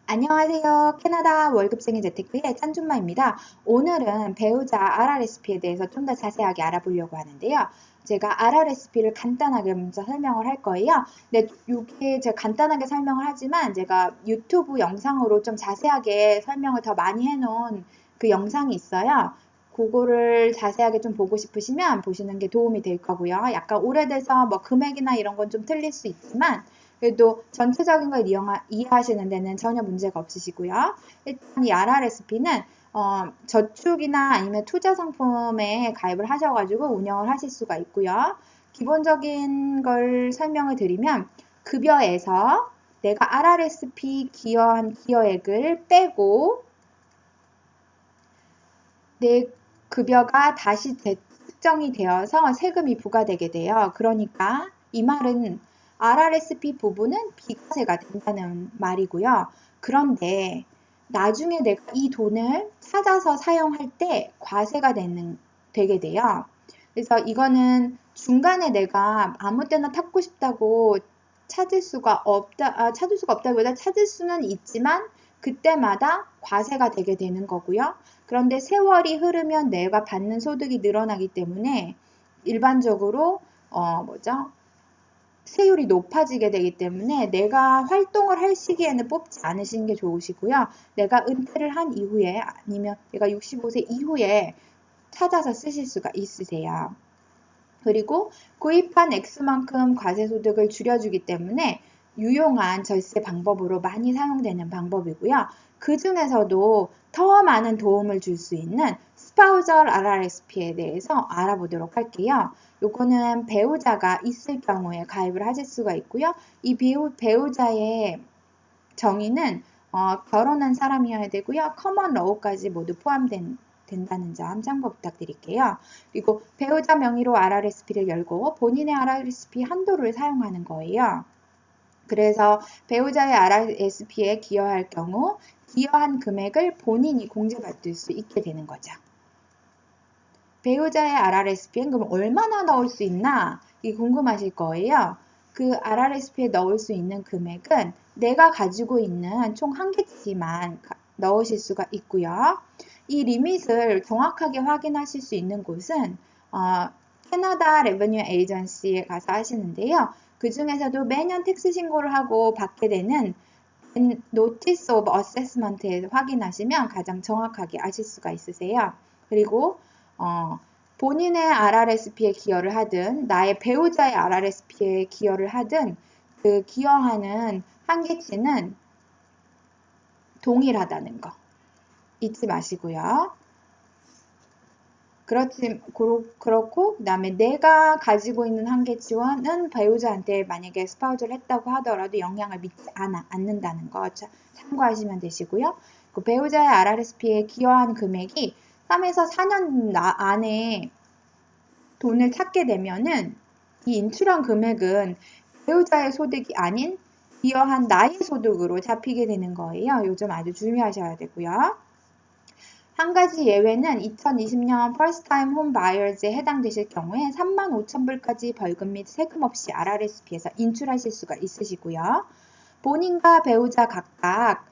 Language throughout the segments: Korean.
안녕하세요. 캐나다 월급쟁이 재테크의 짠준마입니다. 오늘은 배우자 RRSP에 대해서 좀 더 자세하게 알아보려고 하는데요. 제가 RRSP를 간단하게 먼저 설명을 할 거예요. 근데 이게 제가 간단하게 설명을 하지만 제가 유튜브 영상으로 좀 자세하게 설명을 더 많이 해놓은 그 영상이 있어요. 그거를 자세하게 좀 보고 싶으시면 보시는 게 도움이 될 거고요. 약간 오래돼서 뭐 금액이나 이런 건 좀 틀릴 수 있지만 그래도 전체적인 걸 이해하시는 데는 전혀 문제가 없으시고요. 일단 이 RRSP는 저축이나 아니면 투자 상품에 가입을 하셔가지고 운영을 하실 수가 있고요. 기본적인 걸 설명을 드리면 급여에서 내가 RRSP 기여한 기여액을 빼고 내 급여가 다시 재측정이 되어서 세금이 부과되게 돼요. 그러니까 이 말은 RRSP 부분은 비과세가 된다는 말이고요. 그런데 나중에 내가 이 돈을 찾아서 사용할 때 과세가 되게 돼요. 그래서 이거는 중간에 내가 아무 때나 찾고 싶다고 찾을 수가 없다기보다 찾을 수는 있지만 그때마다 과세가 되게 되는 거고요. 그런데 세월이 흐르면 내가 받는 소득이 늘어나기 때문에 일반적으로 세율이 높아지게 되기 때문에 내가 활동을 할 시기에는 뽑지 않으시는 게 좋으시고요. 내가 은퇴를 한 이후에 아니면 내가 65세 이후에 찾아서 쓰실 수가 있으세요. 그리고 구입한 액수만큼 과세소득을 줄여주기 때문에 유용한 절세 방법으로 많이 사용되는 방법이고요. 그 중에서도 더 많은 도움을 줄 수 있는 스파우저 RRSP에 대해서 알아보도록 할게요. 요거는 배우자가 있을 경우에 가입을 하실 수가 있고요. 이 배우자의 정의는 결혼한 사람이어야 되고요. 커먼 러우까지 모두 된다는 점 참고 부탁드릴게요. 그리고 배우자 명의로 RRSP를 열고 본인의 RRSP 한도를 사용하는 거예요. 그래서 배우자의 RRSP에 기여할 경우 기여한 금액을 본인이 공제받을 수 있게 되는 거죠. 배우자의 RRSP엔 그럼 얼마나 넣을 수 있나? 이게 궁금하실 거예요. 그 RRSP에 넣을 수 있는 금액은 내가 가지고 있는 총 한 개치만 넣으실 수가 있고요. 이 리밋을 정확하게 확인하실 수 있는 곳은 캐나다 레버뉴 에이전시에 가서 하시는데요. 그 중에서도 매년 텍스 신고를 하고 받게 되는 노티스 오브 어세스먼트에서 확인하시면 가장 정확하게 아실 수가 있으세요. 그리고 본인의 RRSP에 기여를 하든 나의 배우자의 RRSP에 기여를 하든 그 기여하는 한계치는 동일하다는 거 잊지 마시고요. 그렇고 그 다음에 내가 가지고 있는 한계치와는 배우자한테 만약에 스파우저를 했다고 하더라도 영향을 미치지 않는다는 거 참고하시면 되시고요. 그 배우자의 RRSP에 기여한 금액이 3에서 4년 안에 돈을 찾게 되면은 이 인출한 금액은 배우자의 소득이 아닌 기여한 나의 소득으로 잡히게 되는 거예요. 요즘 아주 주의하셔야 되고요. 한 가지 예외는 2020년 First Time Home Buyers에 해당되실 경우에 35,000불까지 벌금 및 세금 없이 RRSP에서 인출하실 수가 있으시고요. 본인과 배우자 각각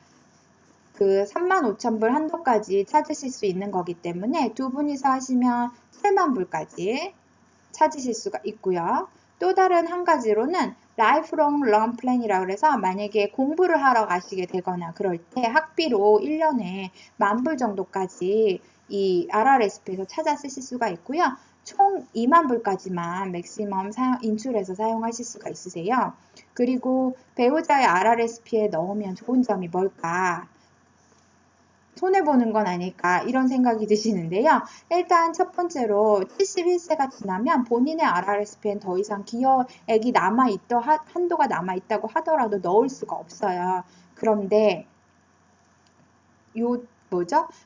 그 35,000불 한도까지 찾으실 수 있는 거기 때문에 두 분이서 하시면 7만불까지 찾으실 수가 있고요. 또 다른 한 가지로는 라이프롱 런 플랜이라고 해서 만약에 공부를 하러 가시게 되거나 그럴 때 학비로 1년에 10,000불 정도까지 이 RRSP에서 찾아 쓰실 수가 있고요. 총 20,000불까지만 맥시멈 인출해서 사용하실 수가 있으세요. 그리고 배우자의 RRSP에 넣으면 좋은 점이 뭘까? 손해보는 건 아닐까 이런 생각이 드시는데요. 일단 첫 번째로 71세가 지나면 본인의 RRSP엔 더 이상 기여액이 한도가 남아있다고 하더라도 넣을 수가 없어요. 그런데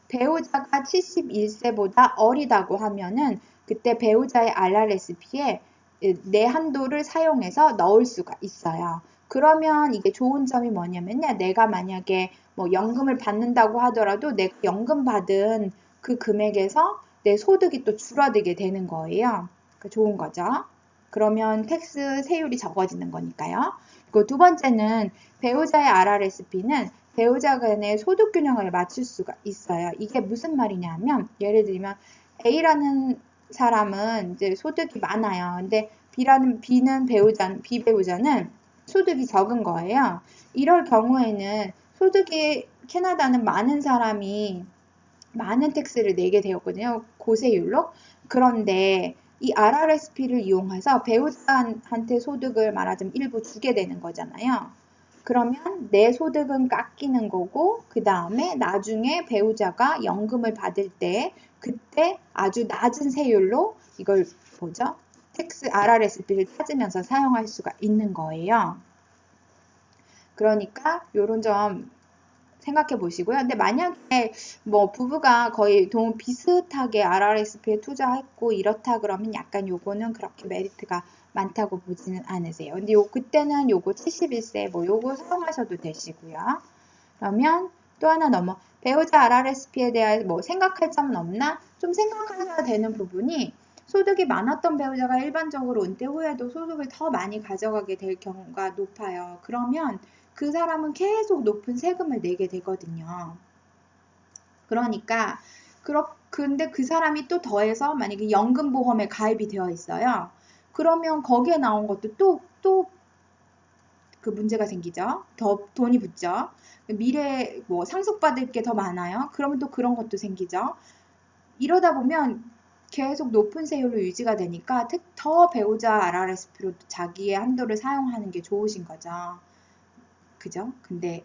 배우자가 71세보다 어리다고 하면은 그때 배우자의 RRSP에 내 한도를 사용해서 넣을 수가 있어요. 그러면 이게 좋은 점이 뭐냐면요. 내가 만약에 뭐 연금을 받는다고 하더라도 내가 연금 받은 그 금액에서 내 소득이 또 줄어들게 되는 거예요. 그러니까 좋은 거죠. 그러면 텍스 세율이 적어지는 거니까요. 그리고 두 번째는 배우자의 RRSP는 배우자 간의 소득 균형을 맞출 수가 있어요. 이게 무슨 말이냐면 예를 들면 A라는 사람은 이제 소득이 많아요. 근데 B는 B 배우자는 소득이 적은 거예요. 이럴 경우에는 소득이 캐나다는 많은 사람이 많은 텍스를 내게 되었거든요. 고세율로. 그런데 이 RRSP를 이용해서 배우자한테 소득을 말하자면 일부 주게 되는 거잖아요. 그러면 내 소득은 깎이는 거고 그 다음에 나중에 배우자가 연금을 받을 때 그때 아주 낮은 세율로 이걸 뭐죠? RRSP를 찾으면서 사용할 수가 있는 거예요. 그러니까 이런 점 생각해 보시고요. 근데 만약에 뭐 부부가 거의 비슷하게 RRSP에 투자했고 이렇다 그러면 약간 요거는 그렇게 메리트가 많다고 보지는 않으세요. 근데 그때는 요거 71세 뭐 요거 사용하셔도 되시고요. 그러면 또 하나 배우자 RRSP에 대해 뭐 생각할 점은 없나? 좀 생각하셔야 되는 부분이 소득이 많았던 배우자가 일반적으로 은퇴 후에도 소득을 더 많이 가져가게 될 경우가 높아요. 그러면 그 사람은 계속 높은 세금을 내게 되거든요. 그러니까 근데 그 사람이 또 더해서 만약에 연금보험에 가입이 되어 있어요. 그러면 거기에 나온 것도 또 그 문제가 생기죠. 더 돈이 붙죠. 미래 뭐 상속받을 게 더 많아요. 그러면 또 그런 것도 생기죠. 이러다 보면 계속 높은 세율로 유지가 되니까 더 배우자 RRSP로 자기의 한도를 사용하는 게 좋으신 거죠. 그죠? 근데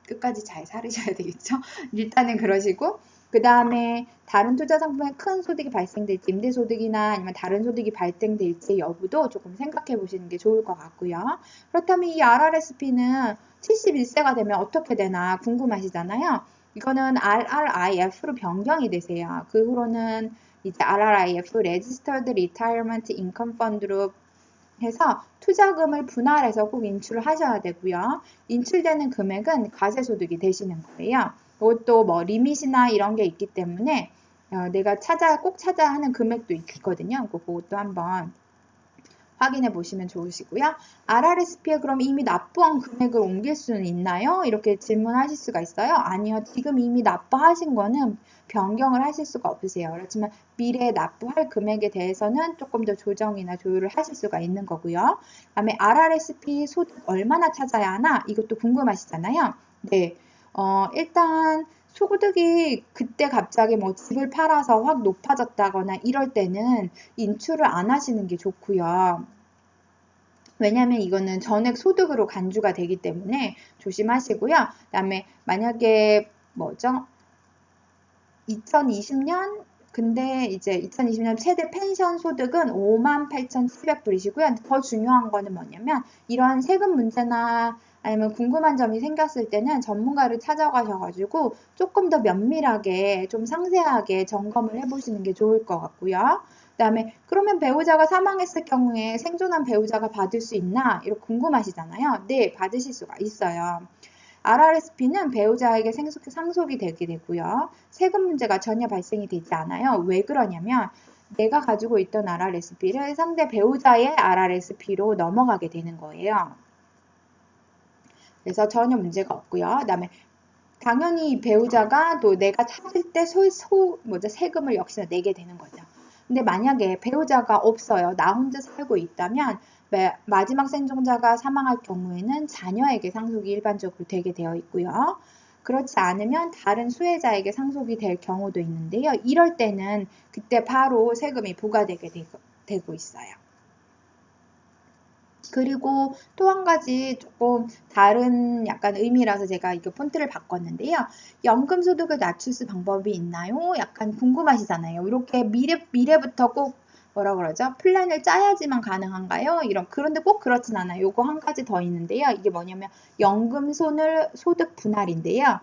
끝까지 잘 살으셔야 되겠죠? 일단은 그러시고 그 다음에 다른 투자 상품에 큰 소득이 발생될지 임대소득이나 아니면 다른 소득이 발생될지 여부도 조금 생각해 보시는 게 좋을 것 같고요. 그렇다면 이 RRSP는 71세가 되면 어떻게 되나 궁금하시잖아요. 이거는 RRIF로 변경이 되세요. 그 후로는 이제 RRIF, Registered Retirement Income Fund로 해서 투자금을 분할해서 꼭 인출을 하셔야 되고요. 인출되는 금액은 과세소득이 되시는 거예요. 이것도 뭐 리밋이나 이런 게 있기 때문에 내가 꼭 찾아야 하는 금액도 있거든요. 그것도 한번 확인해 보시면 좋으시고요. RRSP에 그럼 이미 납부한 금액을 옮길 수는 있나요? 이렇게 질문하실 수가 있어요. 아니요. 지금 이미 납부하신 거는 변경을 하실 수가 없으세요. 그렇지만 미래에 납부할 금액에 대해서는 조금 더 조정이나 조율을 하실 수가 있는 거고요. 다음에 RRSP 소득 얼마나 찾아야 하나? 이것도 궁금하시잖아요. 네. 일단 소득이 그때 갑자기 뭐 집을 팔아서 확 높아졌다거나 이럴 때는 인출을 안 하시는 게 좋고요. 왜냐하면 이거는 전액 소득으로 간주가 되기 때문에 조심하시고요. 그 다음에 만약에 뭐죠? 2020년 근데 이제 2020년 최대 펜션 소득은 58,700불이시고요. 더 중요한 거는 뭐냐면 이러한 세금 문제나 아니면 궁금한 점이 생겼을 때는 전문가를 찾아가셔가지고 조금 더 면밀하게 좀 상세하게 점검을 해보시는 게 좋을 것 같고요. 그 다음에 그러면 배우자가 사망했을 경우에 생존한 배우자가 받을 수 있나? 이렇게 궁금하시잖아요. 네, 받으실 수가 있어요. RRSP는 배우자에게 상속이 되게 되고요. 세금 문제가 전혀 발생이 되지 않아요. 왜 그러냐면 내가 가지고 있던 RRSP를 상대 배우자의 RRSP로 넘어가게 되는 거예요. 그래서 전혀 문제가 없고요. 그다음에 당연히 배우자가 또 내가 찾을 때 세금을 역시나 내게 되는 거죠. 근데 만약에 배우자가 없어요. 나 혼자 살고 있다면 마지막 생존자가 사망할 경우에는 자녀에게 상속이 일반적으로 되게 되어 있고요. 그렇지 않으면 다른 수혜자에게 상속이 될 경우도 있는데요. 이럴 때는 그때 바로 세금이 부과되게 되고 있어요. 그리고 또 한 가지 조금 다른 약간 의미라서 제가 이거 폰트를 바꿨는데요. 연금 소득을 낮출 수 방법이 있나요? 약간 궁금하시잖아요. 이렇게 미래부터 꼭 뭐라 그러죠? 플랜을 짜야지만 가능한가요? 그런데 꼭 그렇진 않아요. 요거 한 가지 더 있는데요. 이게 뭐냐면 연금 소득 분할인데요.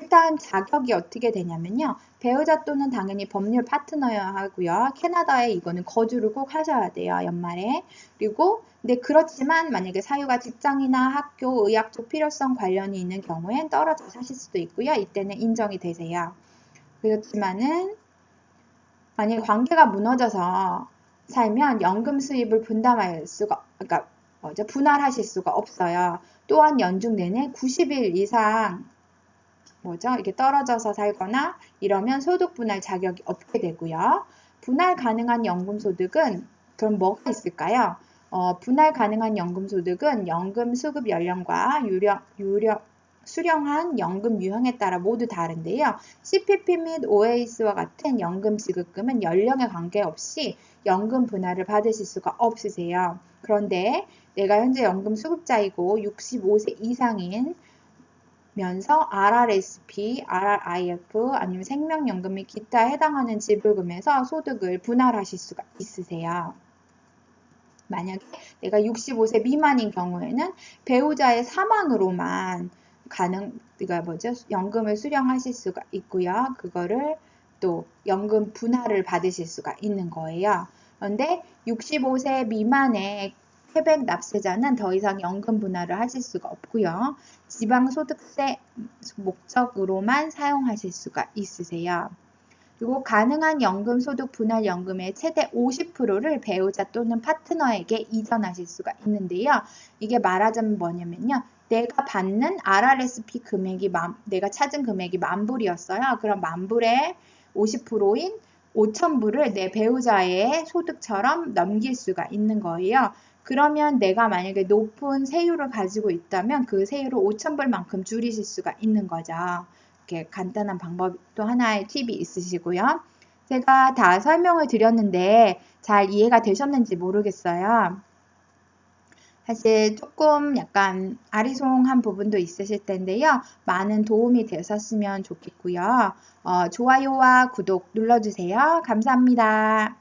일단 자격이 어떻게 되냐면요. 배우자 또는 당연히 법률 파트너여야 하고요. 캐나다에 이거는 거주를 꼭 하셔야 돼요. 연말에. 그리고 근데 그렇지만 만약에 사유가 직장이나 학교, 의학적 필요성 관련이 있는 경우엔 떨어져 사실 수도 있고요. 이때는 인정이 되세요. 그렇지만은 만약에 관계가 무너져서 살면 연금 수입을 분담할 수가, 그러니까 분할하실 수가 없어요. 또한 연중 내내 90일 이상 이렇게 떨어져서 살거나 이러면 소득 분할 자격이 없게 되고요. 분할 가능한 연금 소득은 그럼 뭐가 있을까요? 분할 가능한 연금 소득은 연금 수급 연령과 수령한 연금 유형에 따라 모두 다른데요. CPP 및 OAS와 같은 연금 지급금은 연령에 관계없이 연금 분할을 받으실 수가 없으세요. 그런데 내가 현재 연금 수급자이고 65세 이상인 면서 RRSP, RRIF 아니면 생명연금 및 기타 해당하는 지불금에서 소득을 분할하실 수가 있으세요. 만약에 내가 65세 미만인 경우에는 배우자의 사망으로만 연금을 수령하실 수가 있고요. 그거를 또 연금 분할을 받으실 수가 있는 거예요. 그런데 65세 미만의 태백 납세자는 더 이상 연금 분할을 하실 수가 없고요. 지방소득세 목적으로만 사용하실 수가 있으세요. 그리고 가능한 연금 소득 분할 연금의 최대 50%를 배우자 또는 파트너에게 이전하실 수가 있는데요. 이게 말하자면 뭐냐면요. 내가 받는 RRSP 금액이 내가 찾은 금액이 10,000불이었어요. 그럼 10,000불의 50%인 5,000불을 내 배우자의 소득처럼 넘길 수가 있는 거예요. 그러면 내가 만약에 높은 세율을 가지고 있다면 그 세율을 5,000불만큼 줄이실 수가 있는 거죠. 이렇게 간단한 방법 또 하나의 팁이 있으시고요. 제가 다 설명을 드렸는데 잘 이해가 되셨는지 모르겠어요. 사실 조금 약간 아리송한 부분도 있으실 텐데요. 많은 도움이 되셨으면 좋겠고요. 좋아요와 구독 눌러주세요. 감사합니다.